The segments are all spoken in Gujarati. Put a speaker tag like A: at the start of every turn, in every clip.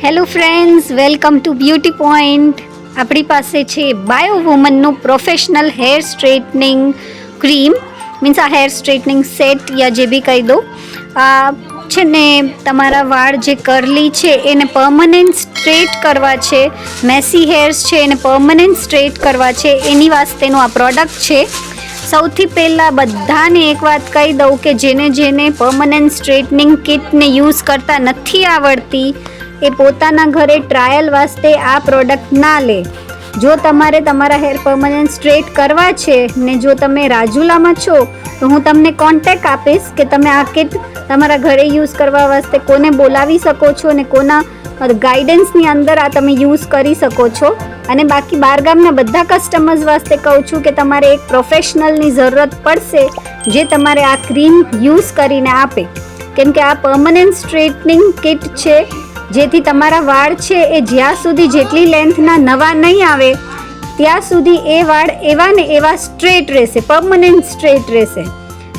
A: Hello friends, welcome to beauty point. આપણી પાસે છે બાયો વુમનનું professional hair straightening cream, means આ હેર સ્ટ્રેટનિંગ સેટ યા જે બી કહી દો. આ છે ને તમારા વાળ જે કરલી છે એને પરમનન્ટ સ્ટ્રેટ કરવા છે, મેસી હેર્સ છે એને પરમનન્ટ સ્ટ્રેટ કરવા છે, એની વાસ્તેનું આ પ્રોડક્ટ છે. સૌથી પહેલાં બધાને એક વાત કહી દઉં કે જેને પરમનન્ટ સ્ટ્રેટનિંગ કિટને યુઝ કરતા નથી આવડતી એ પોતાના ઘરે ટ્રાયલ વાસ્તે આ પ્રોડક્ટ ના લે. જો તમારે તમારા હેર પરમનન્ટ સ્ટ્રેટ કરવા છે ને જો તમે રાજુલામાં છો તો હું તમને કોન્ટેક્ટ આપીશ કે તમે આ કિટ તમારા ઘરે યુઝ કરવા વાસ્તે કોને બોલાવી શકો છો ને કોના ગાઈડન્સની અંદર આ તમે યુઝ કરી શકો છો. અને બાકી બહારગામના બધા કસ્ટમર્સ વાસ્તે કહું છું કે તમારે એક પ્રોફેશનલની જરૂરત પડશે જે તમારે આ ક્રીમ યુઝ કરીને આપે, કેમ કે આ પરમનન્ટ સ્ટ્રેટનિંગ કિટ છે જેથી તમારા વાળ છે એ જ્યાં સુધી જેટલી લેન્થના નવા નહીં આવે ત્યાં સુધી એ વાળ એવા ને એવા સ્ટ્રેટ રહેશે, પરમનન્ટ સ્ટ્રેટ રહેશે.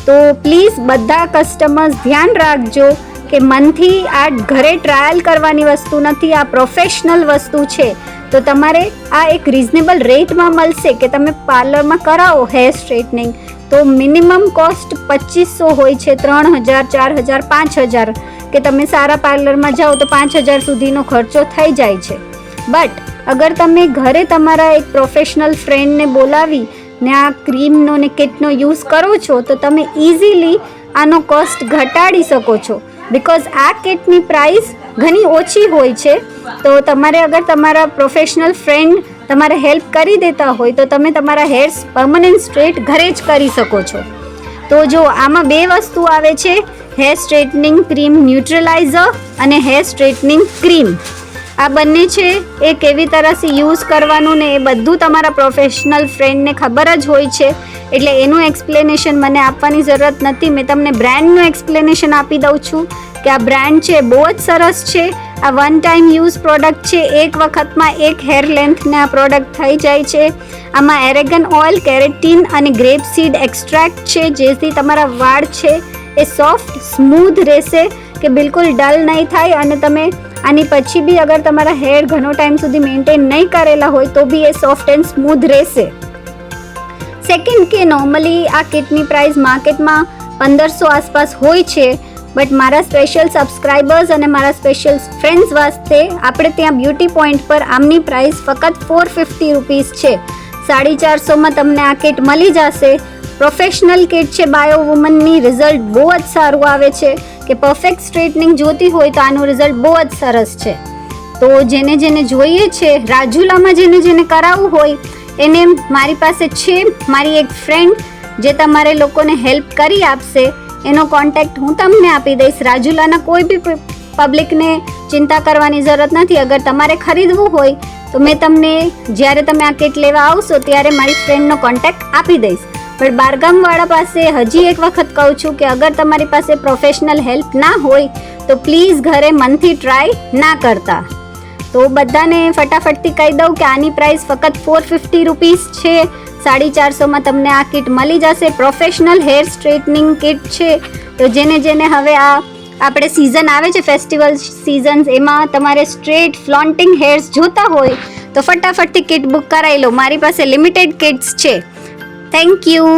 A: તો પ્લીઝ બધા કસ્ટમર્સ ધ્યાન રાખજો કે મનથી આ ઘરે ટ્રાયલ કરવાની વસ્તુ નથી, આ પ્રોફેશનલ વસ્તુ છે. તો તમારે આ એક રિઝનેબલ રેટમાં મળશે કે તમે પાર્લરમાં કરાવો હેર સ્ટ્રેટનિંગ તો મિનિમમ કોસ્ટ 2500 હોય છે, 3000, 4000, 5000 કે તમે સારા પાર્લરમાં જાઓ તો 5000 સુધીનો ખર્ચો થઈ જાય છે. બટ અગર તમે ઘરે તમારા એક પ્રોફેશનલ ફ્રેન્ડને બોલાવી ને આ ક્રીમનો ને કિટનો યુઝ કરો છો તો તમે ઇઝીલી આનો કોસ્ટ ઘટાડી શકો છો. બિકોઝ આ કિટની પ્રાઇસ ઘણી ઓછી હોય છે. તો તમારે અગર તમારા પ્રોફેશનલ ફ્રેન્ડ તમારે હેલ્પ કરી દેતા હોય તો તમે તમારા હેર્સ પરમનન્ટ સ્ટ્રેટ ઘરે જ કરી શકો છો. તો જો આમાં બે વસ્તુ આવે છે, હેર સ્ટ્રેટનિંગ ક્રીમ ન્યુટ્રલાઇઝર અને હેર સ્ટ્રેટનિંગ ક્રીમ. આ બંને છે એ કેવી તરહથી યુઝ કરવાનું ને એ બધું તમારા પ્રોફેશનલ ફ્રેન્ડને ખબર જ હોય છે, એટલે એનું એક્સપ્લેનેશન મને આપવાની જરૂરત નથી. મેં તમને બ્રાન્ડનું એક્સપ્લેનેશન આપી દઉં છું કે આ બ્રાન્ડ છે બહુ જ સરસ છે. આ વન ટાઈમ યુઝ પ્રોડક્ટ છે, એક વખતમાં એક હેર લેન્થને આ પ્રોડક્ટ થઈ જાય છે. આમાં એરેગન ઓઇલ, કેરેટીન અને ગ્રેપ સીડ એક્સ્ટ્રેક્ટ છે જેથી તમારા વાળ છે એ સોફ્ટ સ્મૂધ રહેશે કે બિલકુલ ડલ નહીં થાય. અને તમે આની પછી બી અગર તમારા હેર ઘણો ટાઈમ સુધી મેન્ટેન નહીં કરેલા હોય તો બી એ સોફ્ટ એન્ડ સ્મૂધ રહેશે. સેકન્ડ કે નોર્મલી આ કિટની પ્રાઇસ માર્કેટમાં 1500 આસપાસ હોય છે, બટ મારા સ્પેશિયલ સબસ્ક્રાઈબર્સ અને મારા સ્પેશિયલ ફ્રેન્ડ્સ વાસ્તે આપણે ત્યાં બ્યુટી પોઈન્ટ પર આમની પ્રાઇસ ફક્ત 450 રૂપીસ છે. 450માં તમને આ કિટ મળી જશે. પ્રોફેશનલ કિટ છે બાયો વુમનની, રિઝલ્ટ બહુ જ સારું આવે છે કે પરફેક્ટ સ્ટ્રેટનિંગ જોતી હોય તો આનું રિઝલ્ટ બહુ જ સરસ છે. તો જેને જોઈએ છે, રાજુલામાં જેને કરાવવું હોય એને મારી પાસે છે મારી એક ફ્રેન્ડ જે તમારે લોકોને હેલ્પ કરી આપશે, એનો કોન્ટેક્ટ હું તમને આપી દઈશ. રાજુલાના કોઈ બી પબ્લિકને ચિંતા કરવાની જરૂરત નથી. અગર તમારે ખરીદવું હોય તો મેં તમને જ્યારે તમે આ કિટ લેવા આવશો ત્યારે મારી ફ્રેન્ડનો કોન્ટેક્ટ આપી દઈશ. પણ બારગામવાળા પાસે હજી એક વખત કહું છું કે અગર તમારી પાસે પ્રોફેશનલ હેલ્પ ના હોય તો પ્લીઝ ઘરે મનથી ટ્રાય ના કરતા. તો બધાને ફટાફટથી કહી દઉં કે આની પ્રાઇસ ફક્ત 450 રૂપીસ છે. 450માં તમને આ કિટ મળી જશે. પ્રોફેશનલ હેર સ્ટ્રેટનિંગ કિટ છે. તો જેને હવે આ આપણે સિઝન આવે છે, ફેસ્ટિવલ સિઝન્સ, એમાં તમારે સ્ટ્રેટ ફ્લોન્ટિંગ હેર્સ જોતા હોય તો ફટાફટથી કિટ બુક કરાવી લો. મારી પાસે લિમિટેડ કિટ્સ છે. Thank you.